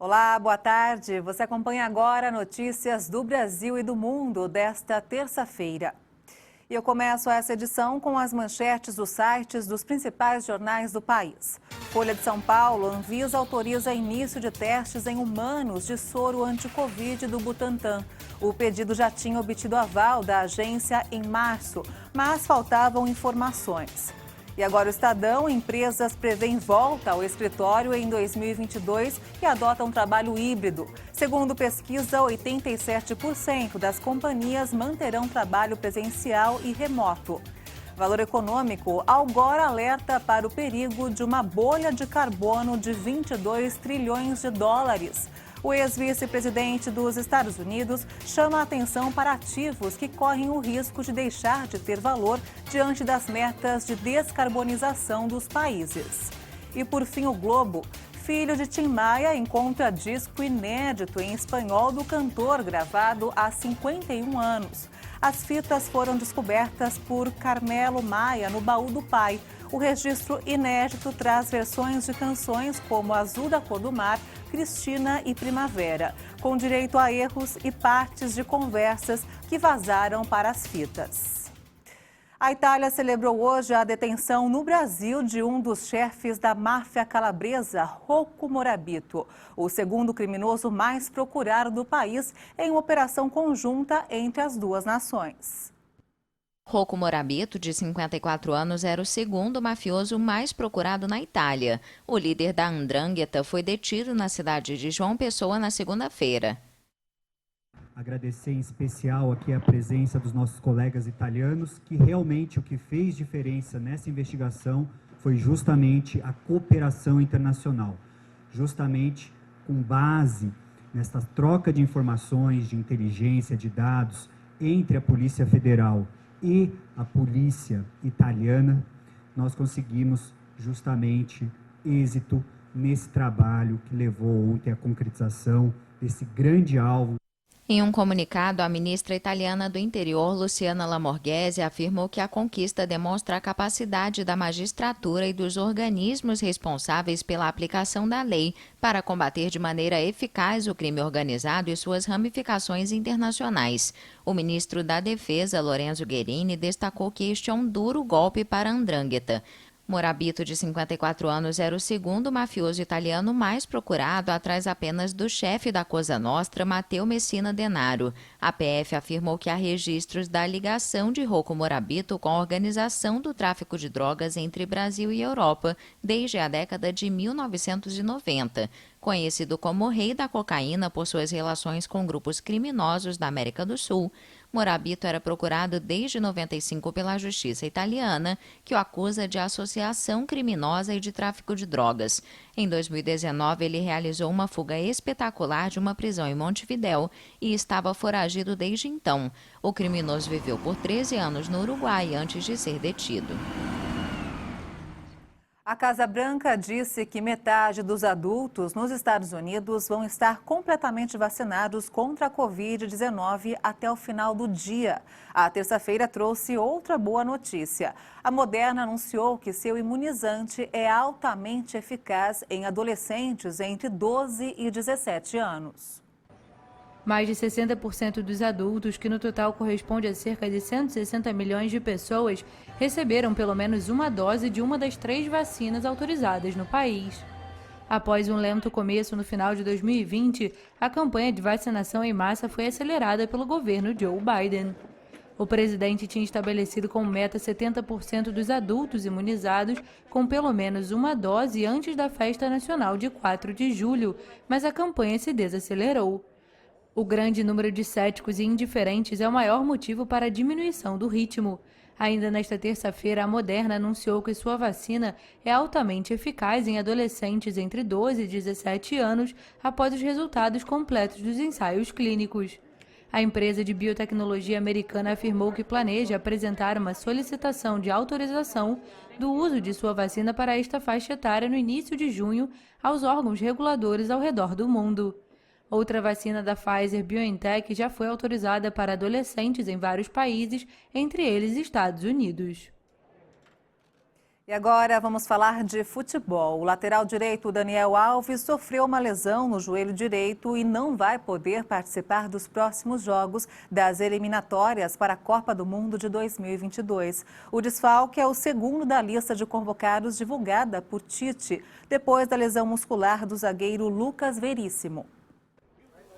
Olá, boa tarde. Você acompanha agora notícias do Brasil e do mundo desta terça-feira. E eu começo essa edição com as manchetes dos sites dos principais jornais do país. Folha de São Paulo: Anvisa autoriza início de testes em humanos de soro anti-Covid do Butantan. O pedido já tinha obtido aval da agência em março, mas faltavam informações. E agora o Estadão: empresas prevêem volta ao escritório em 2022 e adotam trabalho híbrido. Segundo pesquisa, 87% das companhias manterão trabalho presencial e remoto. Valor Econômico: Algor alerta para o perigo de uma bolha de carbono de 22 trilhões de dólares. O ex-vice-presidente dos Estados Unidos chama a atenção para ativos que correm o risco de deixar de ter valor diante das metas de descarbonização dos países. E por fim, o Globo: filho de Tim Maia encontra disco inédito em espanhol do cantor gravado há 51 anos. As fitas foram descobertas por Carmelo Maia no baú do pai. O registro inédito traz versões de canções como Azul da Cor do Mar, Cristina e Primavera, com direito a erros e partes de conversas que vazaram para as fitas. A Itália celebrou hoje a detenção no Brasil de um dos chefes da máfia calabresa, Rocco Morabito, o segundo criminoso mais procurado do país em uma operação conjunta entre as duas nações. Rocco Morabito, de 54 anos, era o segundo mafioso mais procurado na Itália. O líder da 'Ndrangheta foi detido na cidade de João Pessoa na segunda-feira. Agradecer em especial aqui a presença dos nossos colegas italianos, que realmente o que fez diferença nessa investigação foi justamente a cooperação internacional, justamente com base nessa troca de informações, de inteligência, de dados entre a Polícia Federal e a polícia italiana, nós conseguimos justamente êxito nesse trabalho que levou ontem à concretização desse grande alvo. Em um comunicado, a ministra italiana do Interior, Luciana Lamorgese, afirmou que a conquista demonstra a capacidade da magistratura e dos organismos responsáveis pela aplicação da lei para combater de maneira eficaz o crime organizado e suas ramificações internacionais. O ministro da Defesa, Lorenzo Guerini, destacou que este é um duro golpe para a 'Ndrangheta. Morabito, de 54 anos, era o segundo mafioso italiano mais procurado, atrás apenas do chefe da Cosa Nostra, Matteo Messina Denaro. A PF afirmou que há registros da ligação de Rocco Morabito com a organização do tráfico de drogas entre Brasil e Europa desde a década de 1990. Conhecido como Rei da Cocaína por suas relações com grupos criminosos da América do Sul, Morabito era procurado desde 95 pela justiça italiana, que o acusa de associação criminosa e de tráfico de drogas. Em 2019, ele realizou uma fuga espetacular de uma prisão em Montevidéu e estava foragido desde então. O criminoso viveu por 13 anos no Uruguai antes de ser detido. A Casa Branca disse que metade dos adultos nos Estados Unidos vão estar completamente vacinados contra a Covid-19 até o final do dia. A terça-feira trouxe outra boa notícia. A Moderna anunciou que seu imunizante é altamente eficaz em adolescentes entre 12 e 17 anos. Mais de 60% dos adultos, que no total corresponde a cerca de 160 milhões de pessoas, receberam pelo menos uma dose de uma das 3 vacinas autorizadas no país. Após um lento começo no final de 2020, a campanha de vacinação em massa foi acelerada pelo governo Joe Biden. O presidente tinha estabelecido como meta 70% dos adultos imunizados com pelo menos uma dose antes da festa nacional de 4 de julho, mas a campanha se desacelerou. O grande número de céticos e indiferentes é o maior motivo para a diminuição do ritmo. Ainda nesta terça-feira, a Moderna anunciou que sua vacina é altamente eficaz em adolescentes entre 12 e 17 anos após os resultados completos dos ensaios clínicos. A empresa de biotecnologia americana afirmou que planeja apresentar uma solicitação de autorização do uso de sua vacina para esta faixa etária no início de junho aos órgãos reguladores ao redor do mundo. Outra vacina da Pfizer-BioNTech já foi autorizada para adolescentes em vários países, entre eles Estados Unidos. E agora vamos falar de futebol. O lateral direito Daniel Alves sofreu uma lesão no joelho direito e não vai poder participar dos próximos jogos das eliminatórias para a Copa do Mundo de 2022. O desfalque é o segundo da lista de convocados divulgada por Tite, depois da lesão muscular do zagueiro Lucas Veríssimo.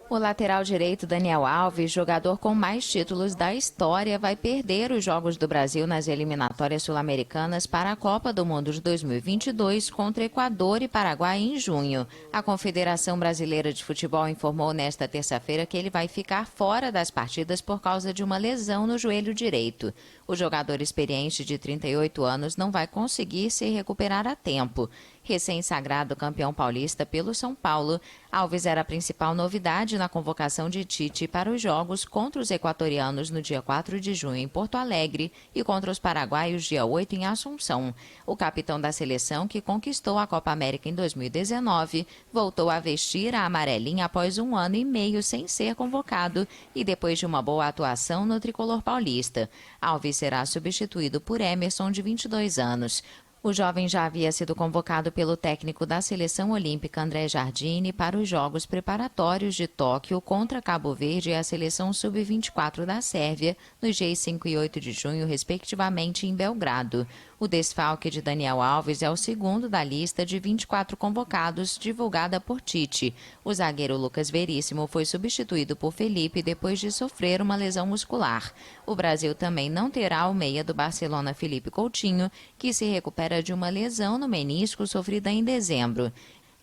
O lateral direito Daniel Alves, jogador com mais títulos da história, vai perder os Jogos do Brasil nas eliminatórias sul-americanas para a Copa do Mundo de 2022 contra Equador e Paraguai em junho. A Confederação Brasileira de Futebol informou nesta terça-feira que ele vai ficar fora das partidas por causa de uma lesão no joelho direito. O jogador experiente de 38 anos não vai conseguir se recuperar a tempo. Recém-sagrado campeão paulista pelo São Paulo, Alves era a principal novidade na convocação de Tite para os jogos contra os equatorianos no dia 4 de junho em Porto Alegre e contra os paraguaios dia 8 em Assunção. O capitão da seleção, que conquistou a Copa América em 2019, voltou a vestir a amarelinha após 1 ano e meio sem ser convocado e depois de uma boa atuação no tricolor paulista. Alves será substituído por Emerson, de 22 anos. O jovem já havia sido convocado pelo técnico da seleção olímpica André Jardine para os Jogos Preparatórios de Tóquio contra Cabo Verde e a seleção sub-24 da Sérvia, nos dias 5 e 8 de junho, respectivamente, em Belgrado. O desfalque de Daniel Alves é o segundo da lista de 24 convocados divulgada por Tite. O zagueiro Lucas Veríssimo foi substituído por Felipe depois de sofrer uma lesão muscular. O Brasil também não terá o meia do Barcelona Felipe Coutinho, que se recupera de uma lesão no menisco sofrida em dezembro.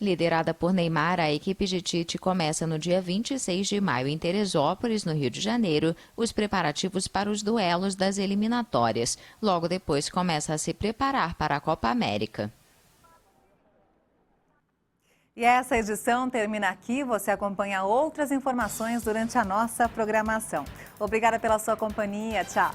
Liderada por Neymar, a equipe de Tite começa no dia 26 de maio em Teresópolis, no Rio de Janeiro, os preparativos para os duelos das eliminatórias. Logo depois começa a se preparar para a Copa América. E essa edição termina aqui. Você acompanha outras informações durante a nossa programação. Obrigada pela sua companhia. Tchau.